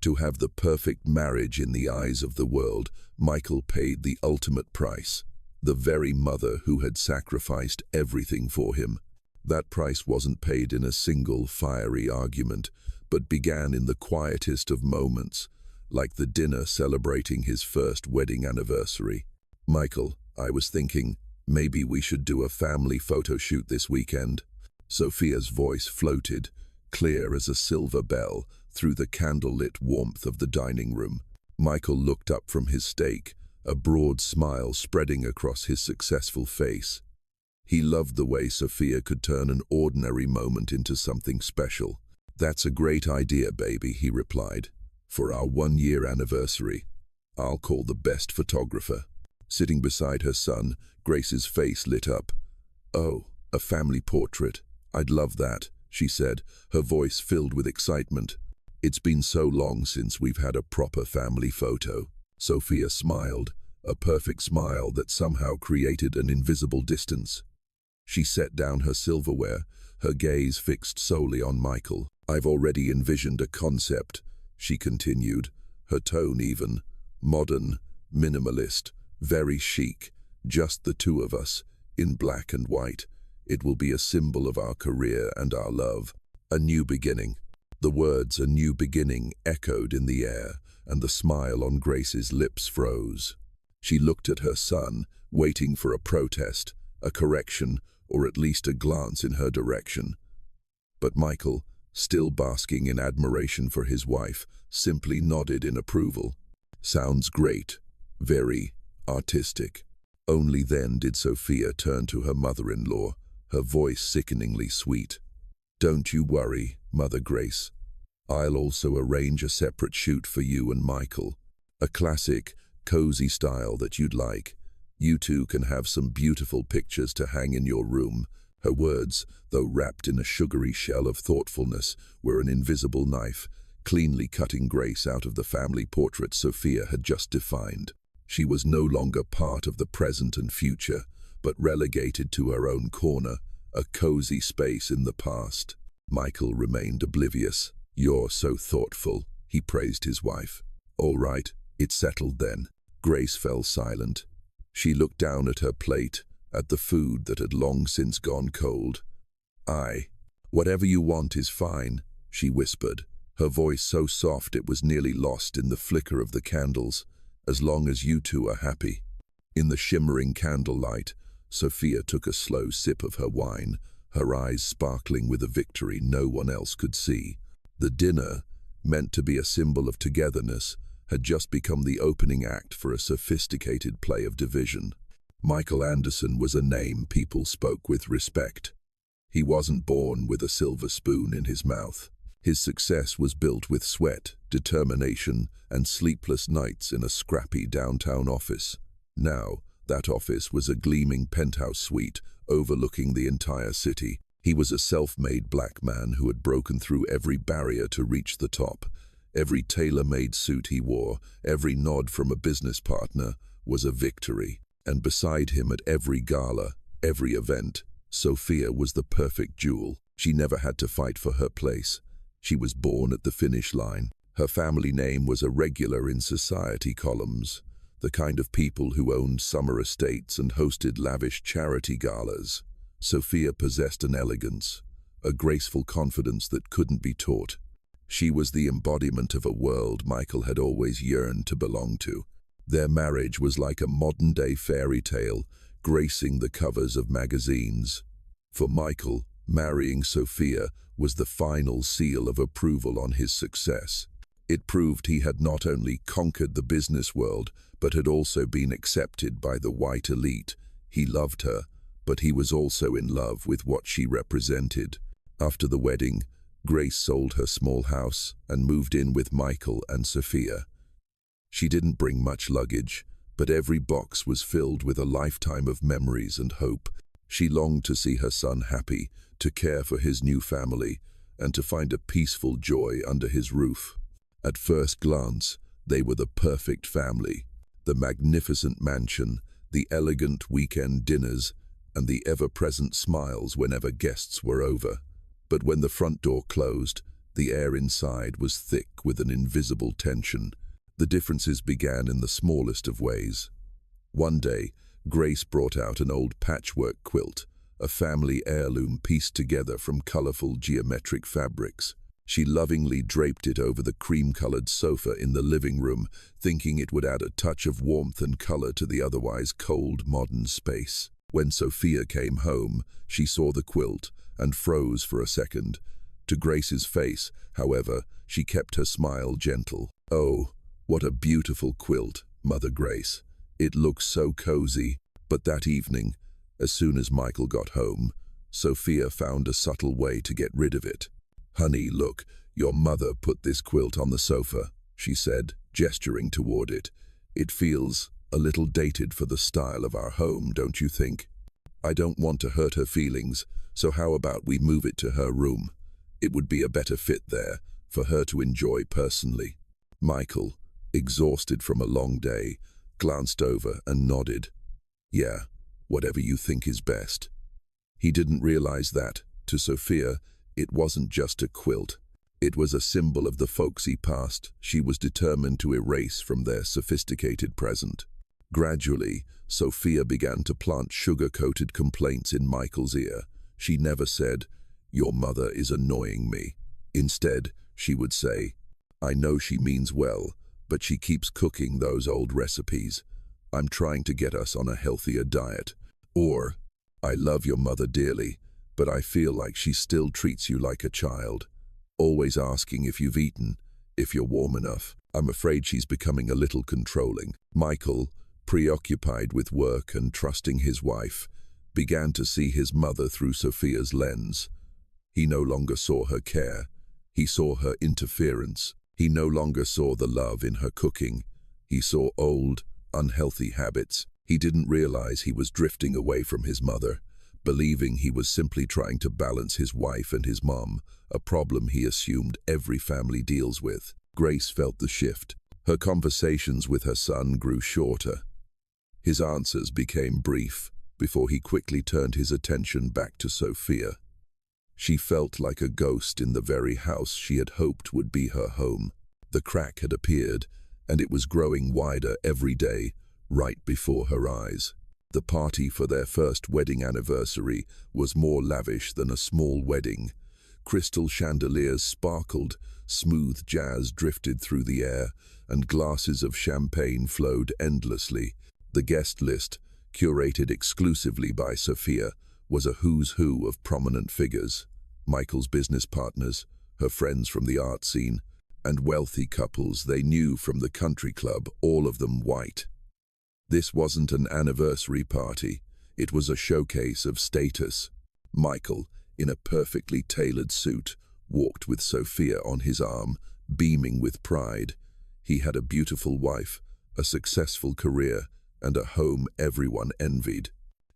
To have the perfect marriage in the eyes of the world, Michael paid the ultimate price. The very mother who had sacrificed everything for him. That price wasn't paid in a single fiery argument, but began in the quietest of moments, like the dinner celebrating his first wedding anniversary. "Michael, I was thinking, maybe we should do a family photo shoot this weekend." Sophia's voice floated, clear as a silver bell, through the candlelit warmth of the dining room. Michael looked up from his steak, a broad smile spreading across his successful face. He loved the way Sophia could turn an ordinary moment into something special. "That's a great idea, baby," he replied. "For our 1-year anniversary, I'll call the best photographer." Sitting beside her son, Grace's face lit up. "Oh, a family portrait. I'd love that," she said, her voice filled with excitement. "It's been so long since we've had a proper family photo." Sophia smiled, a perfect smile that somehow created an invisible distance. She set down her silverware, her gaze fixed solely on Michael. "I've already envisioned a concept," she continued, her tone even. "Modern, minimalist, very chic, just the two of us, in black and white. It will be a symbol of our career and our love. A new beginning." The words "a new beginning" echoed in the air, and the smile on Grace's lips froze. She looked at her son, waiting for a protest, a correction, or at least a glance in her direction. But Michael, still basking in admiration for his wife, simply nodded in approval. "Sounds great. Very artistic." Only then did Sophia turn to her mother-in-law, her voice sickeningly sweet. "Don't you worry, Mother Grace. I'll also arrange a separate shoot for you and Michael. A classic, cozy style that you'd like. You two can have some beautiful pictures to hang in your room." Her words, though wrapped in a sugary shell of thoughtfulness, were an invisible knife, cleanly cutting Grace out of the family portrait Sophia had just defined. She was no longer part of the present and future, but relegated to her own corner, a cozy space in the past. Michael remained oblivious. "You're so thoughtful," he praised his wife. "All right, it's settled then." Grace fell silent. She looked down at her plate, at the food that had long since gone cold. "Whatever you want is fine," she whispered, her voice so soft it was nearly lost in the flicker of the candles. "As long as you two are happy." In the shimmering candlelight, Sophia took a slow sip of her wine, her eyes sparkling with a victory no one else could see. The dinner, meant to be a symbol of togetherness, had just become the opening act for a sophisticated play of division. Michael Anderson was a name people spoke with respect. He wasn't born with a silver spoon in his mouth. His success was built with sweat, determination, and sleepless nights in a scrappy downtown office. Now, that office was a gleaming penthouse suite overlooking the entire city. He was a self-made black man who had broken through every barrier to reach the top. Every tailor-made suit he wore, every nod from a business partner, was a victory. And beside him at every gala, every event, Sophia was the perfect jewel. She never had to fight for her place. She was born at the finish line. Her family name was a regular in society columns, the kind of people who owned summer estates and hosted lavish charity galas. Sophia possessed an elegance, a graceful confidence that couldn't be taught. She was the embodiment of a world Michael had always yearned to belong to. Their marriage was like a modern-day fairy tale, gracing the covers of magazines. For Michael, marrying Sophia was the final seal of approval on his success. It proved he had not only conquered the business world, but had also been accepted by the white elite. He loved her, but he was also in love with what she represented. After the wedding, Grace sold her small house and moved in with Michael and Sophia. She didn't bring much luggage, but every box was filled with a lifetime of memories and hope. She longed to see her son happy, to care for his new family, and to find a peaceful joy under his roof. At first glance, they were the perfect family. The magnificent mansion, the elegant weekend dinners, and the ever-present smiles whenever guests were over. But when the front door closed, The air inside was thick with an invisible tension. The differences began in the smallest of ways. One day, Grace brought out an old patchwork quilt, a family heirloom pieced together from colorful geometric fabrics. She lovingly draped it over the cream-colored sofa in the living room, thinking it would add a touch of warmth and color to the otherwise cold modern space. When Sophia came home, she saw the quilt and froze for a second. To Grace's face, however, she kept her smile gentle. "Oh, what a beautiful quilt, Mother Grace. It looks so cozy." But that evening, as soon as Michael got home, Sophia found a subtle way to get rid of it. "Honey, look, your mother put this quilt on the sofa," she said, gesturing toward it. "It feels a little dated for the style of our home, don't you think? I don't want to hurt her feelings, so how about we move it to her room? It would be a better fit there, for her to enjoy personally." Michael, exhausted from a long day, glanced over and nodded. "Yeah, whatever you think is best." He didn't realize that, to Sophia, it wasn't just a quilt. It was a symbol of the folksy past she was determined to erase from their sophisticated present. Gradually, Sophia began to plant sugar-coated complaints in Michael's ear. She never said, "Your mother is annoying me." Instead, she would say, "I know she means well, but she keeps cooking those old recipes. I'm trying to get us on a healthier diet." Or, "I love your mother dearly, but I feel like she still treats you like a child, always asking if you've eaten, if you're warm enough. I'm afraid she's becoming a little controlling." Michael, preoccupied with work and trusting his wife, began to see his mother through Sophia's lens. He no longer saw her care. He saw her interference. He no longer saw the love in her cooking. He saw old, unhealthy habits. He didn't realize he was drifting away from his mother, believing he was simply trying to balance his wife and his mom, a problem he assumed every family deals with. Grace felt the shift. Her conversations with her son grew shorter. His answers became brief before he quickly turned his attention back to Sophia. She felt like a ghost in the very house she had hoped would be her home. The crack had appeared, and it was growing wider every day, right before her eyes. The party for their first wedding anniversary was more lavish than a small wedding. Crystal chandeliers sparkled, smooth jazz drifted through the air, and glasses of champagne flowed endlessly. The guest list, curated exclusively by Sophia, was a who's who of prominent figures: Michael's business partners, her friends from the art scene, and wealthy couples they knew from the country club, all of them white. This wasn't an anniversary party, it was a showcase of status. Michael, in a perfectly tailored suit, walked with Sophia on his arm, beaming with pride. He had a beautiful wife, a successful career, and a home everyone envied.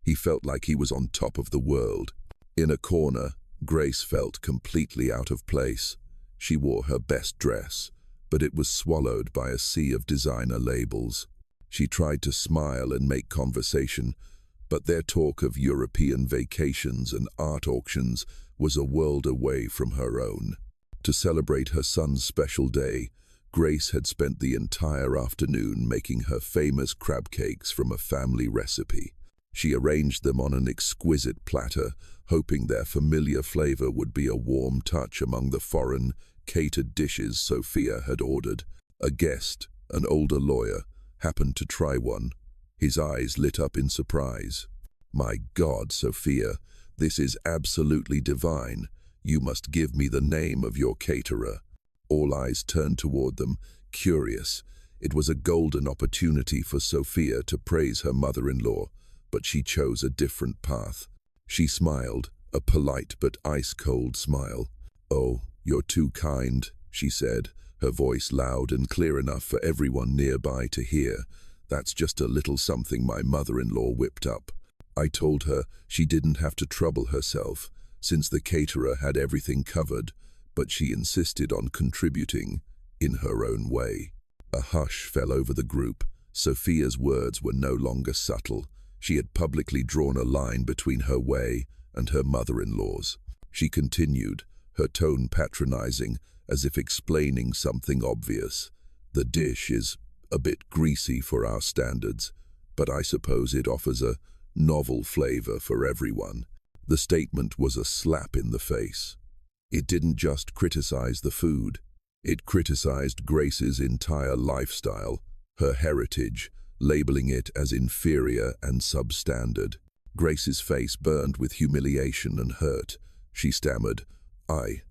He felt like he was on top of the world. In a corner, Grace felt completely out of place. She wore her best dress, but it was swallowed by a sea of designer labels. She tried to smile and make conversation, but their talk of European vacations and art auctions was a world away from her own. To celebrate her son's special day, Grace had spent the entire afternoon making her famous crab cakes from a family recipe. She arranged them on an exquisite platter, hoping their familiar flavor would be a warm touch among the foreign, catered dishes Sophia had ordered. A guest, an older lawyer, happened to try one. His eyes lit up in surprise. "My God, Sophia, this is absolutely divine. You must give me the name of your caterer." All eyes turned toward them, curious. It was a golden opportunity for Sophia to praise her mother-in-law, but she chose a different path. She smiled, a polite but ice-cold smile. "Oh, you're too kind," she said, her voice loud and clear enough for everyone nearby to hear. "That's just a little something my mother-in-law whipped up. I told her she didn't have to trouble herself, since the caterer had everything covered, but she insisted on contributing in her own way." A hush fell over the group. Sophia's words were no longer subtle. She had publicly drawn a line between her way and her mother-in-law's. She continued, her tone patronizing, as if explaining something obvious. "The dish is a bit greasy for our standards, but I suppose it offers a novel flavor for everyone." The statement was a slap in the face. It didn't just criticize the food. It criticized Grace's entire lifestyle, her heritage, labeling it as inferior and substandard. Grace's face burned with humiliation and hurt. She stammered, I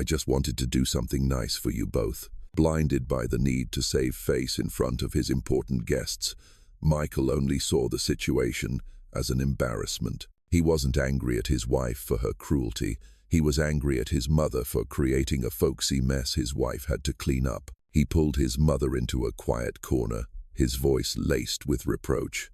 just wanted to do something nice for you both." Blinded by the need to save face in front of his important guests, Michael only saw the situation as an embarrassment. He wasn't angry at his wife for her cruelty. He was angry at his mother for creating a folksy mess his wife had to clean up. He pulled his mother into a quiet corner, his voice laced with reproach.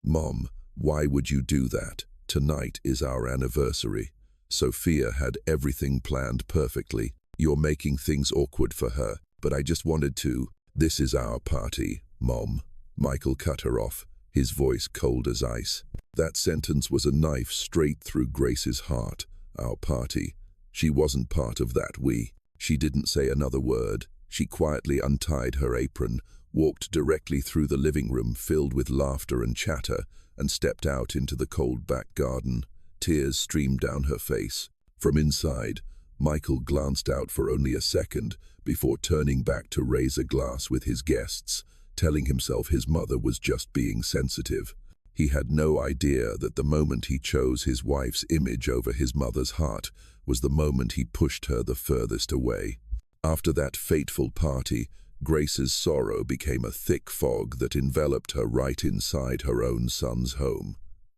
"Mom, why would you do that? Tonight is our anniversary. Sophia had everything planned perfectly. You're making things awkward for her, but I just wanted to. This is our party, Mom." Michael cut her off, his voice cold as ice. That sentence was a knife straight through Grace's heart. Our party. She wasn't part of that we. She didn't say another word. She quietly untied her apron, walked directly through the living room filled with laughter and chatter, and stepped out into the cold back garden. Tears streamed down her face. From inside, Michael glanced out for only a second before turning back to raise a glass with his guests, telling himself his mother was just being sensitive. He had no idea that the moment he chose his wife's image over his mother's heart was the moment he pushed her the furthest away. After that fateful party, Grace's sorrow became a thick fog that enveloped her right inside her own son's home.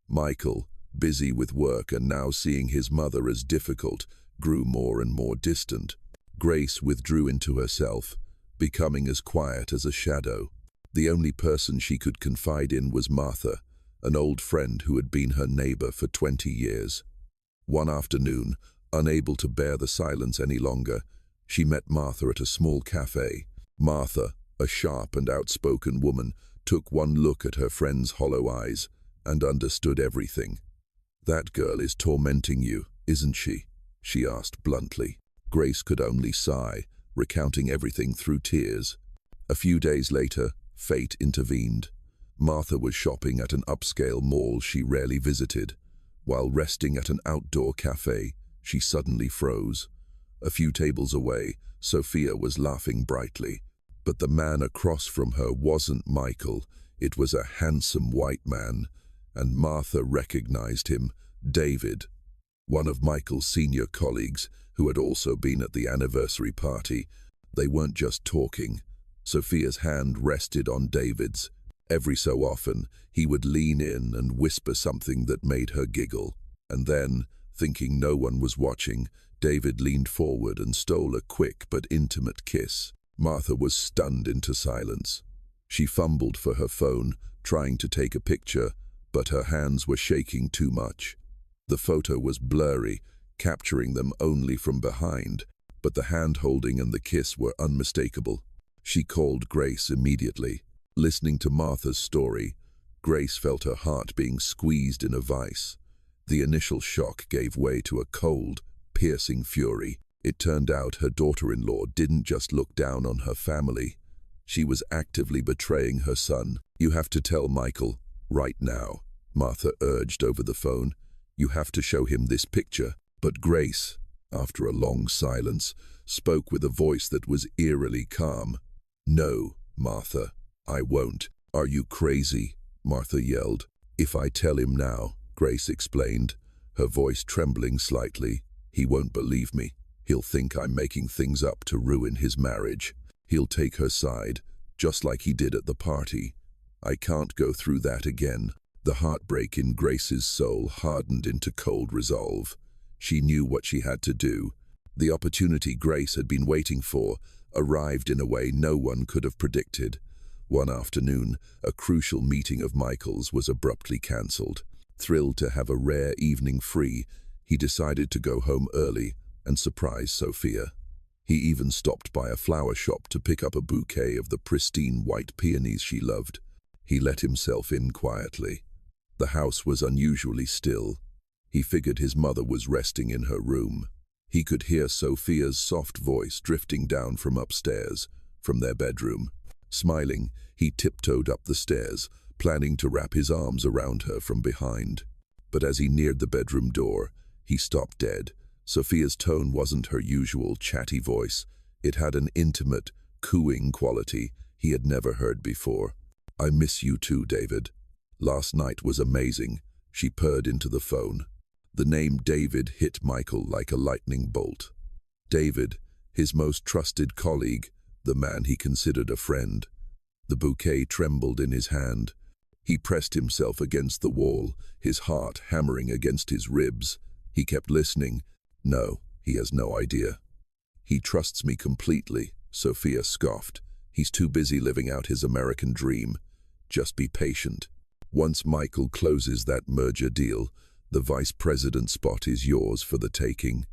Michael, busy with work and now seeing his mother as difficult, grew more and more distant. Grace withdrew into herself, becoming as quiet as a shadow. The only person she could confide in was Martha, an old friend who had been her neighbor for 20 years. One afternoon, unable to bear the silence any longer, she met Martha at a small cafe. Martha, a sharp and outspoken woman, took one look at her friend's hollow eyes and understood everything. "That girl is tormenting you, isn't she?" she asked bluntly. Grace could only sigh, recounting everything through tears. A few days later, fate intervened. Martha was shopping at an upscale mall she rarely visited. While resting at an outdoor cafe, she suddenly froze. A few tables away, Sophia was laughing brightly. But the man across from her wasn't Michael. It was a handsome white man, and Martha recognized him, David, one of Michael's senior colleagues who had also been at the anniversary party. They weren't just talking. Sophia's hand rested on David's. Every so often, he would lean in and whisper something that made her giggle. And then, thinking no one was watching, David leaned forward and stole a quick but intimate kiss. Martha was stunned into silence. She fumbled for her phone, trying to take a picture, but her hands were shaking too much. The photo was blurry, capturing them only from behind, but the hand-holding and the kiss were unmistakable. She called Grace immediately. Listening to Martha's story, Grace felt her heart being squeezed in a vice. The initial shock gave way to a cold, piercing fury. It turned out her daughter-in-law didn't just look down on her family. She was actively betraying her son. "You have to tell Michael, right now," Martha urged over the phone. "You have to show him this picture." But Grace, after a long silence, spoke with a voice that was eerily calm. "No, Martha, I won't." "Are you crazy?" Martha yelled. "If I tell him now," Grace explained, her voice trembling slightly, "he won't believe me. He'll think I'm making things up to ruin his marriage. He'll take her side, just like he did at the party. I can't go through that again." The heartbreak in Grace's soul hardened into cold resolve. She knew what she had to do. The opportunity Grace had been waiting for arrived in a way no one could have predicted. One afternoon, a crucial meeting of Michael's was abruptly cancelled. Thrilled to have a rare evening free, he decided to go home early and surprise Sophia. He even stopped by a flower shop to pick up a bouquet of the pristine white peonies she loved. He let himself in quietly. The house was unusually still. He figured his mother was resting in her room. He could hear Sophia's soft voice drifting down from upstairs, from their bedroom. Smiling, he tiptoed up the stairs, planning to wrap his arms around her from behind. But as he neared the bedroom door, he stopped dead. Sophia's tone wasn't her usual chatty voice. It had an intimate, cooing quality he had never heard before. "I miss you too, David. Last night was amazing," she purred into the phone. The name David hit Michael like a lightning bolt. David, his most trusted colleague, the man he considered a friend. The bouquet trembled in his hand. He pressed himself against the wall, his heart hammering against his ribs. He kept listening. No, he has no idea. "He trusts me completely," Sophia scoffed. "He's too busy living out his American dream. Just be patient. Once Michael closes that merger deal, the vice president spot is yours for the taking.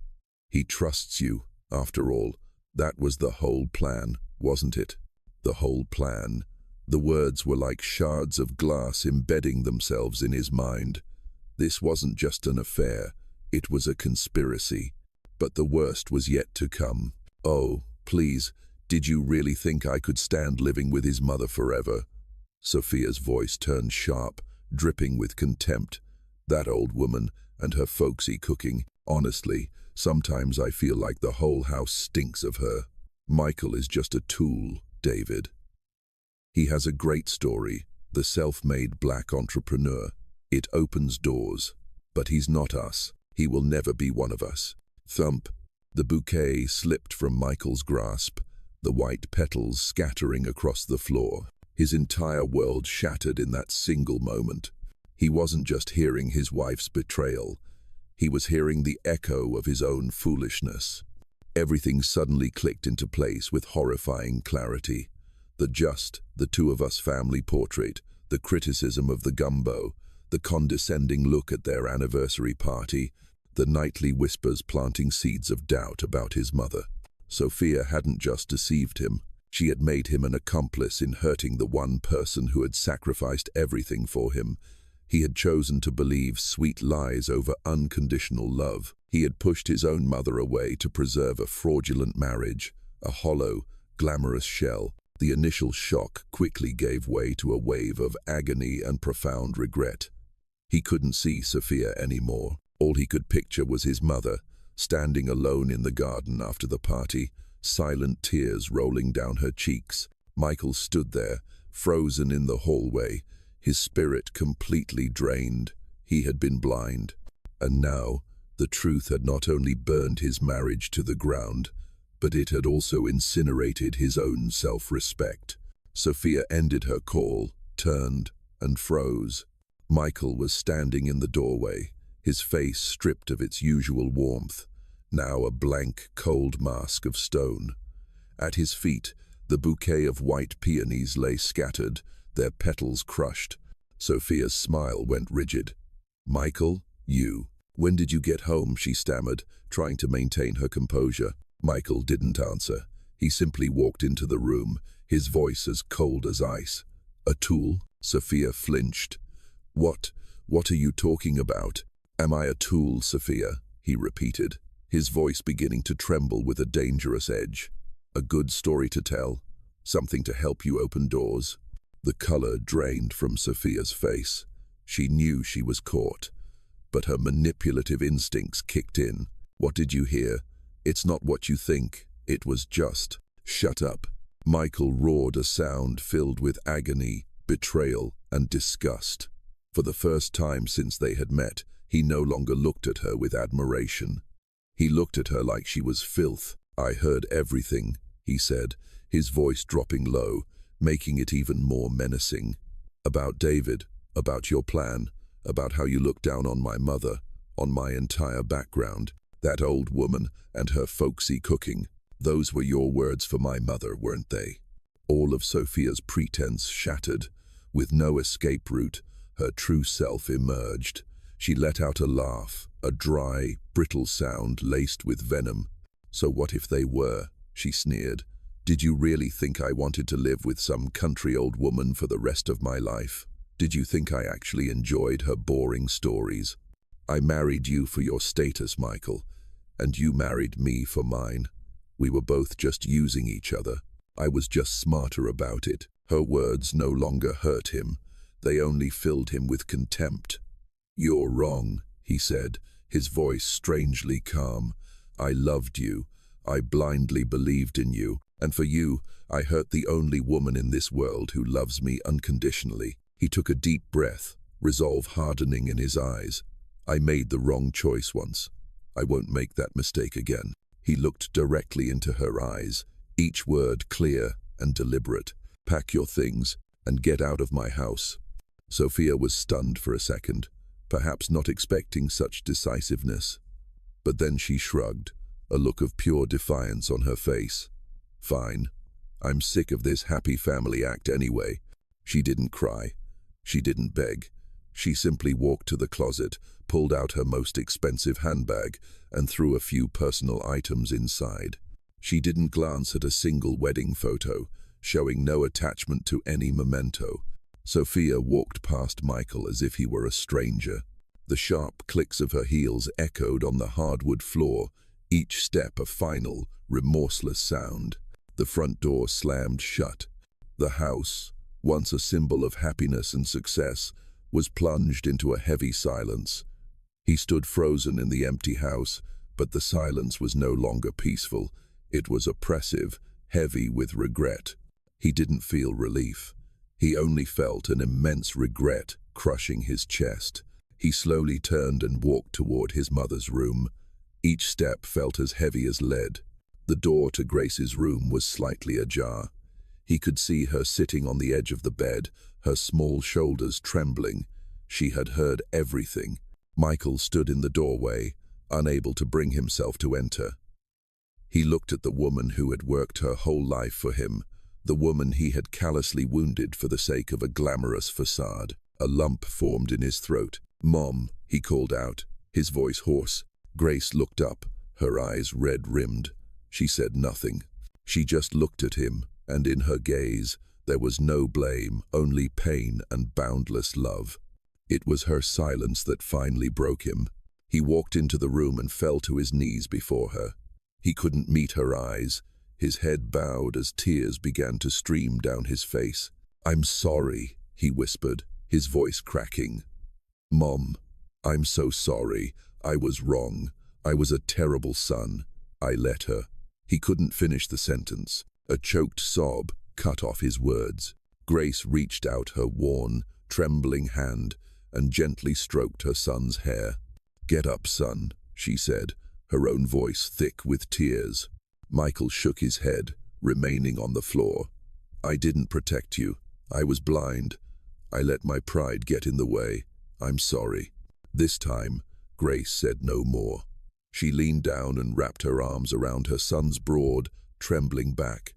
He trusts you, after all. That was the whole plan, wasn't it? The whole plan." The words were like shards of glass embedding themselves in his mind. This wasn't just an affair, it was a conspiracy. But the worst was yet to come. "Oh, please, did you really think I could stand living with his mother forever?" Sophia's voice turned sharp, dripping with contempt. "That old woman and her folksy cooking. Honestly, sometimes I feel like the whole house stinks of her. Michael is just a tool, David. He has a great story, the self-made black entrepreneur. It opens doors. But he's not us. He will never be one of us." Thump. The bouquet slipped from Michael's grasp, the white petals scattering across the floor. His entire world shattered in that single moment. He wasn't just hearing his wife's betrayal. He was hearing the echo of his own foolishness. Everything suddenly clicked into place with horrifying clarity. The two of us family portrait, the criticism of the gumbo, the condescending look at their anniversary party, the nightly whispers planting seeds of doubt about his mother. Sophia hadn't just deceived him. She had made him an accomplice in hurting the one person who had sacrificed everything for him. He had chosen to believe sweet lies over unconditional love. He had pushed his own mother away to preserve a fraudulent marriage, a hollow, glamorous shell. The initial shock quickly gave way to a wave of agony and profound regret. He couldn't see Sophia anymore. All he could picture was his mother, standing alone in the garden after the party, silent tears rolling down her cheeks. Michael stood there, frozen in the hallway, his spirit completely drained. He had been blind. And now, the truth had not only burned his marriage to the ground, but it had also incinerated his own self-respect. Sophia ended her call, turned, and froze. Michael was standing in the doorway, his face stripped of its usual warmth, now a blank, cold mask of stone. At his feet, the bouquet of white peonies lay scattered, their petals crushed. Sophia's smile went rigid. "Michael, you. When did you get home?" she stammered, trying to maintain her composure. Michael didn't answer. He simply walked into the room, his voice as cold as ice. "A tool?" Sophia flinched. What are you talking about?" "Am I a tool, Sophia?" he repeated, his voice beginning to tremble with a dangerous edge. "A good story to tell? Something to help you open doors?" The color drained from Sophia's face. She knew she was caught, but her manipulative instincts kicked in. "What did you hear? It's not what you think. It was just..." "Shut up." Michael roared, a sound filled with agony, betrayal, and disgust. For the first time since they had met, he no longer looked at her with admiration. He looked at her like she was filth. "I heard everything," he said, his voice dropping low, making it even more menacing. "About David, about your plan, about how you looked down on my mother, on my entire background, that old woman and her folksy cooking. Those were your words for my mother, weren't they?" All of Sophia's pretense shattered. With no escape route, her true self emerged. She let out a laugh, a dry, brittle sound laced with venom. "So what if they were?" she sneered. "Did you really think I wanted to live with some country old woman for the rest of my life? Did you think I actually enjoyed her boring stories? I married you for your status, Michael. And you married me for mine. We were both just using each other. I was just smarter about it." Her words no longer hurt him. They only filled him with contempt. "You're wrong," he said, his voice strangely calm. "I loved you. I blindly believed in you. And for you, I hurt the only woman in this world who loves me unconditionally." He took a deep breath, resolve hardening in his eyes. "I made the wrong choice once. I won't make that mistake again." He looked directly into her eyes, each word clear and deliberate. "Pack your things and get out of my house." Sophia was stunned for a second, perhaps not expecting such decisiveness. But then she shrugged, a look of pure defiance on her face. "Fine. I'm sick of this happy family act anyway." She didn't cry. She didn't beg. She simply walked to the closet, pulled out her most expensive handbag, and threw a few personal items inside. She didn't glance at a single wedding photo, showing no attachment to any memento. Sophia walked past Michael as if he were a stranger. The sharp clicks of her heels echoed on the hardwood floor, each step a final, remorseless sound. The front door slammed shut. The house, once a symbol of happiness and success, was plunged into a heavy silence. He stood frozen in the empty house, but the silence was no longer peaceful. It was oppressive, heavy with regret. He didn't feel relief. He only felt an immense regret crushing his chest. He slowly turned and walked toward his mother's room. Each step felt as heavy as lead. The door to Grace's room was slightly ajar. He could see her sitting on the edge of the bed, her small shoulders trembling. She had heard everything. Michael stood in the doorway, unable to bring himself to enter. He looked at the woman who had worked her whole life for him, the woman he had callously wounded for the sake of a glamorous facade. A lump formed in his throat. "Mom," he called out, his voice hoarse. Grace looked up, her eyes red-rimmed. She said nothing. She just looked at him, and in her gaze there was no blame, only pain and boundless love. It was her silence that finally broke him. He walked into the room and fell to his knees before her. He couldn't meet her eyes. His head bowed as tears began to stream down his face. "I'm sorry," he whispered, his voice cracking. "Mom, I'm so sorry. I was wrong. I was a terrible son. I let her." He couldn't finish the sentence. A choked sob cut off his words. Grace reached out her worn, trembling hand and gently stroked her son's hair. "Get up, son," she said, her own voice thick with tears. Michael shook his head, remaining on the floor. "I didn't protect you. I was blind. I let my pride get in the way. I'm sorry." This time, Grace said no more. She leaned down and wrapped her arms around her son's broad, trembling back.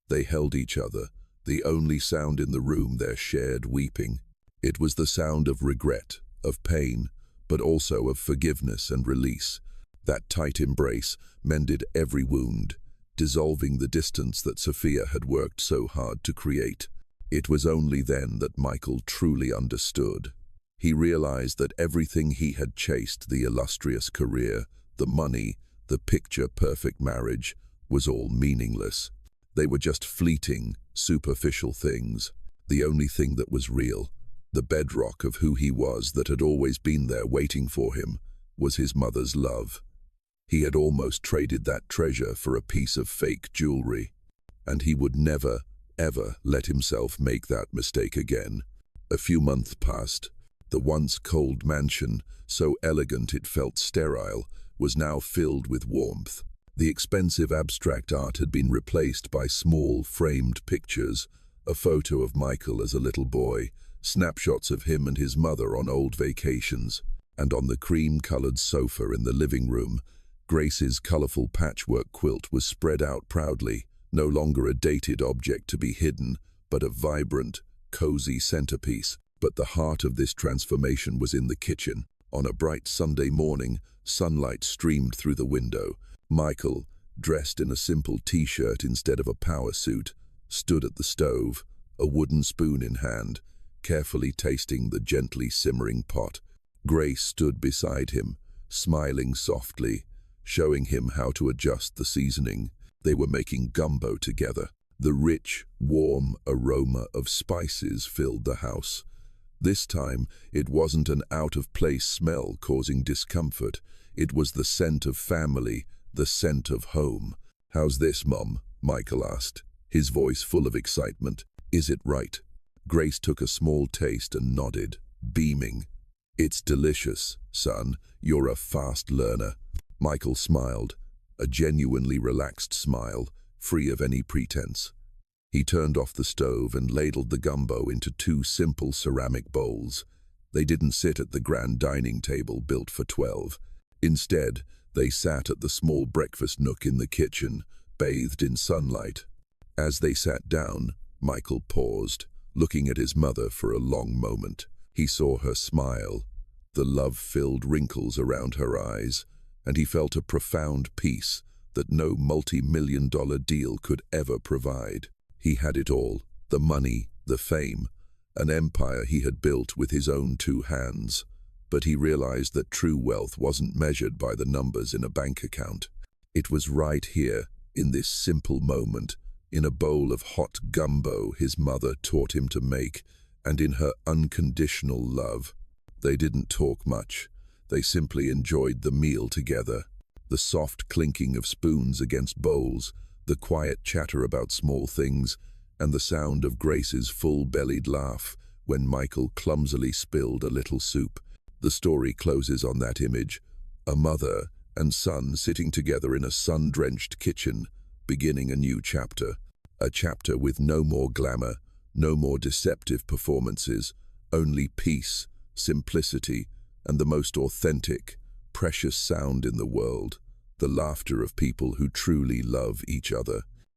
They held each other, the only sound in the room their shared weeping. It was the sound of regret, of pain, but also of forgiveness and release. That tight embrace mended every wound, dissolving the distance that Sophia had worked so hard to create. It was only then that Michael truly understood. He realized that everything he had chased, the illustrious career, the money, the picture-perfect marriage, was all meaningless. They were just fleeting, superficial things. The only thing that was real, the bedrock of who he was that had always been there waiting for him, was his mother's love. He had almost traded that treasure for a piece of fake jewelry, and he would never, ever let himself make that mistake again. A few months passed. The once cold mansion, so elegant it felt sterile, was now filled with warmth. The expensive abstract art had been replaced by small, framed pictures, a photo of Michael as a little boy, snapshots of him and his mother on old vacations, and on the cream-colored sofa in the living room, Grace's colorful patchwork quilt was spread out proudly, no longer a dated object to be hidden, but a vibrant, cozy centerpiece. But the heart of this transformation was in the kitchen. On a bright Sunday morning, sunlight streamed through the window. Michael, dressed in a simple t-shirt instead of a power suit, stood at the stove, a wooden spoon in hand, carefully tasting the gently simmering pot. Grace stood beside him, smiling softly, showing him how to adjust the seasoning. They were making gumbo together. The rich, warm aroma of spices filled the house. This time, it wasn't an out-of-place smell causing discomfort. It was the scent of family, the scent of home. "How's this, Mom?" Michael asked, his voice full of excitement. "Is it right?" Grace took a small taste and nodded, beaming. "It's delicious, son. You're a fast learner." Michael smiled, a genuinely relaxed smile, free of any pretense. He turned off the stove and ladled the gumbo into 2 simple ceramic bowls. They didn't sit at the grand dining table built for 12. Instead, they sat at the small breakfast nook in the kitchen, bathed in sunlight. As they sat down, Michael paused, looking at his mother for a long moment. He saw her smile, the love-filled wrinkles around her eyes, and he felt a profound peace that no multi-million-dollar deal could ever provide. He had it all, the money, the fame, an empire he had built with his own 2 hands. But he realized that true wealth wasn't measured by the numbers in a bank account. It was right here, in this simple moment, in a bowl of hot gumbo his mother taught him to make, and in her unconditional love. They didn't talk much. They simply enjoyed the meal together. The soft clinking of spoons against bowls, the quiet chatter about small things, and the sound of Grace's full-bellied laugh when Michael clumsily spilled a little soup. The story closes on that image, a mother and son sitting together in a sun-drenched kitchen, beginning a new chapter. A chapter with no more glamour, no more deceptive performances, only peace, simplicity, and the most authentic, precious sound in the world, the laughter of people who truly love each other.